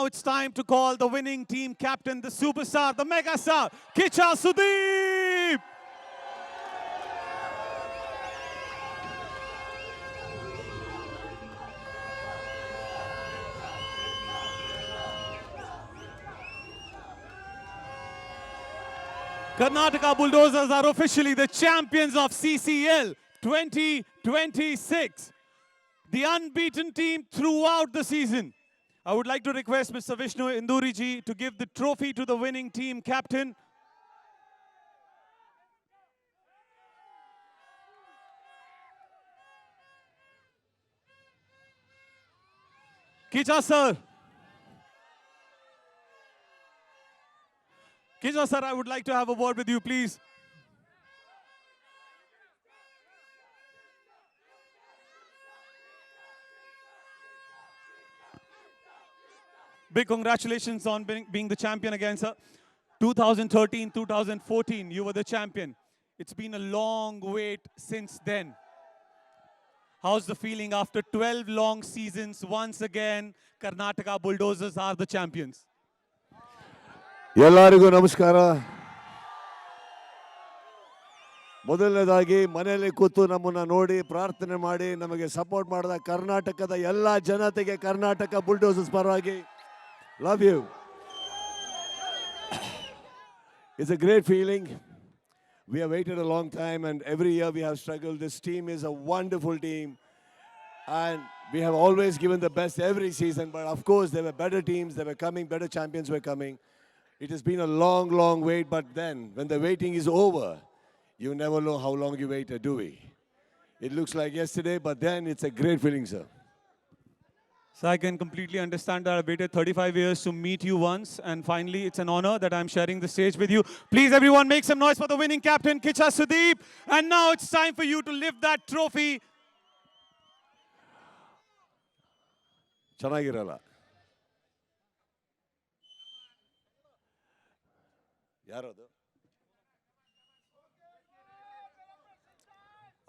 it's time to call the winning team captain, the superstar, the megastar, Kicha Sudeep! Karnataka Bulldozers are officially the champions of CCL 2026. The unbeaten team throughout the season. I would like to request Mr. Vishnu Induriji to give the trophy to the winning team captain. Kicha sir. Kicha sir, I would like to have a word with you, please. Big congratulations on being the champion again, sir. 2013, 2014, you were the champion. It's been a long wait since then. How's the feeling after 12 long seasons? Once again, Karnataka Bulldozers are the champions. ಎಲ್ಲರಿಗೂ ನಮಸ್ಕಾರ. ಮೊದಲನೇದಾಗಿ ಮನೆಯಲ್ಲಿ ಕೂತು ನಮ್ಮನ್ನ ನೋಡಿ ಪ್ರಾರ್ಥನೆ ಮಾಡಿ ನಮಗೆ ಸಪೋರ್ಟ್ ಮಾಡಿದ ಕರ್ನಾಟಕದ ಎಲ್ಲ ಜನತೆಗೆ ಕರ್ನಾಟಕ ಬುಲ್ಡೋಸರ್ಸ್ ಪರವಾಗಿ love you. It's a great feeling. We have waited a long time and every year we have struggled. This team is a wonderful team and we have always given the best every season, but of course there were better teams, there were coming, better champions were coming. It has been a long, long wait, but then when the waiting is over, you never know how long you waited, do we? It looks like yesterday, but then it's a great feeling, sir. So I can completely understand that I waited 35 years to meet you once, and finally it's an honor that I'm sharing the stage with you. Please everyone make some noise for the winning captain, Kicha Sudeep. And now it's time for you to lift that trophy. ಚೆನ್ನಾಗಿರಲ್ಲ. ಯಾರದು?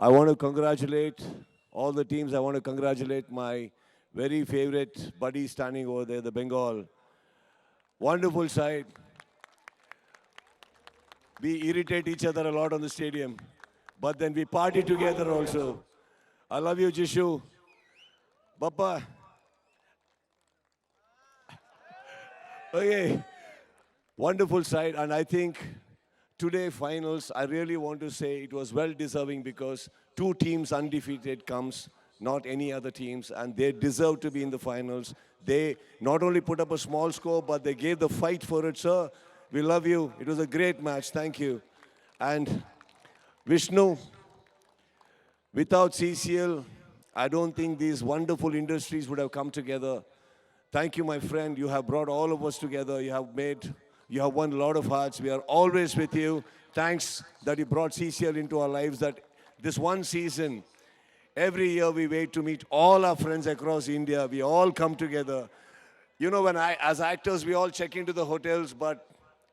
I want to congratulate all the teams. I want to congratulate my very favorite buddy standing over there, the Bengal. Wonderful side. We irritate each other a lot on the stadium, but then we party together also. I love you, Jishu. Bappa. Okay. Wonderful side, and I think today finals, I really want to say it was well deserving because two teams undefeated comes, not any other teams, and they deserve to be in the finals. They not only put up a small score, but they gave the fight for it, sir. We love you. It was a great match. Thank you. And Vishnu, without CCL, I don't think these wonderful industries would have come together. Thank you, my friend. You have brought all of us together. You have won a lot of hearts. We are always with you. Thanks that you brought CCL into our lives, that this one season, every year we wait to meet all our friends across India. We all come together. You know, as actors, we all check into the hotels, but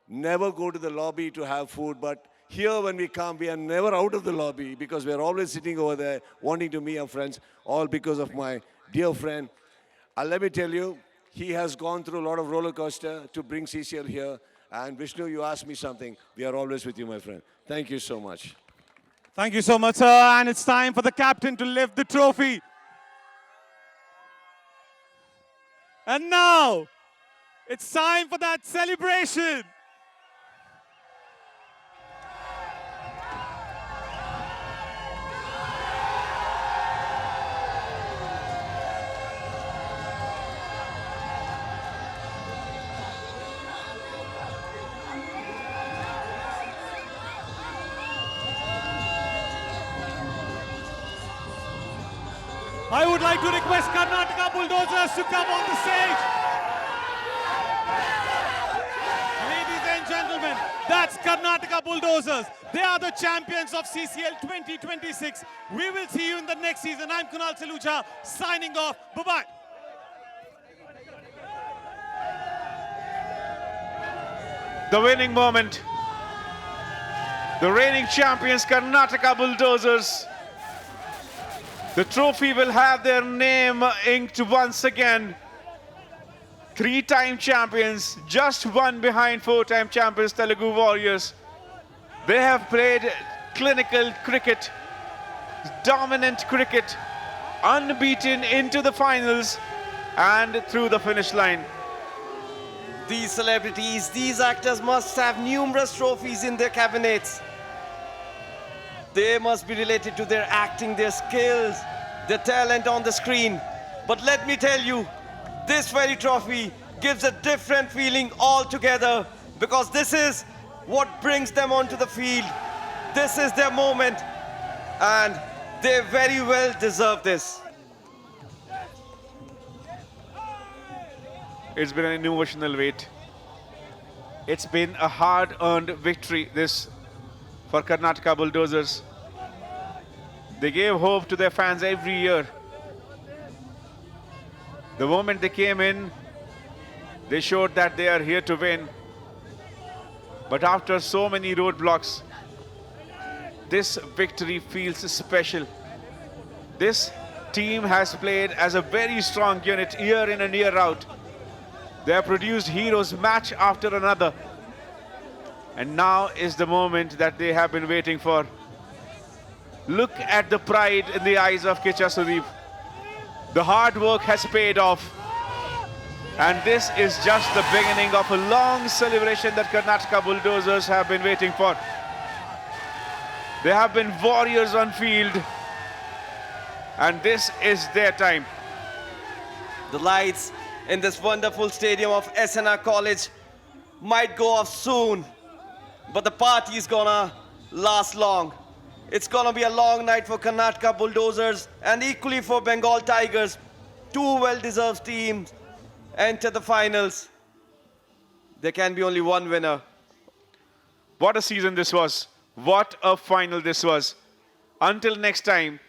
never go to the lobby to have food. But here when we come, we are never out of the lobby because we are always sitting over there wanting to meet our friends, all because of my dear friend. Let me tell you, he has gone through a lot of roller coaster to bring CCL here. And Vishnu, you asked me something. We are always with you, my friend. Thank you so much. Thank you so much, sir. And it's time for the captain to lift the trophy. And now, it's time for that celebration. I would like to request Karnataka Bulldozers to come on the stage. Ladies and gentlemen, that's Karnataka Bulldozers. They are the champions of CCL 2026. We will see you in the next season. I'm Kunal Saluja, signing off. Bye-bye. The winning moment. The reigning champions, Karnataka Bulldozers. The trophy will have their name inked once again. Three-time champions, just one behind four-time champions Telugu Warriors. They have played clinical cricket, dominant cricket, unbeaten into the finals and through the finish line. These celebrities, these actors must have numerous trophies in their cabinets. They must be related to their acting, their skills, their talent on the screen. But let me tell you, this very trophy gives a different feeling altogether, because this is what brings them onto the field. This is their moment, and they very well deserve this. It's been an emotional wait. It's been a hard-earned victory, this, for Karnataka Bulldozers. They gave hope to their fans every year. The moment they came in, they showed that they are here to win. But after so many roadblocks, this victory feels special. This team has played as a very strong unit year in and year out. They have produced heroes match after another. And now is the moment that they have been waiting for. Look at the pride in the eyes of Kicha Sudeep. The hard work has paid off. And this is just the beginning of a long celebration that Karnataka Bulldozers have been waiting for. They have been warriors on field. And this is their time. The lights in this wonderful stadium of SNR College might go off soon, but the party is gonna last long. It's gonna be a long night for Karnataka Bulldozers and equally for Bengal Tigers. Two well-deserved teams enter the finals. There can be only one winner. What a season this was. What a final this was. Until next time,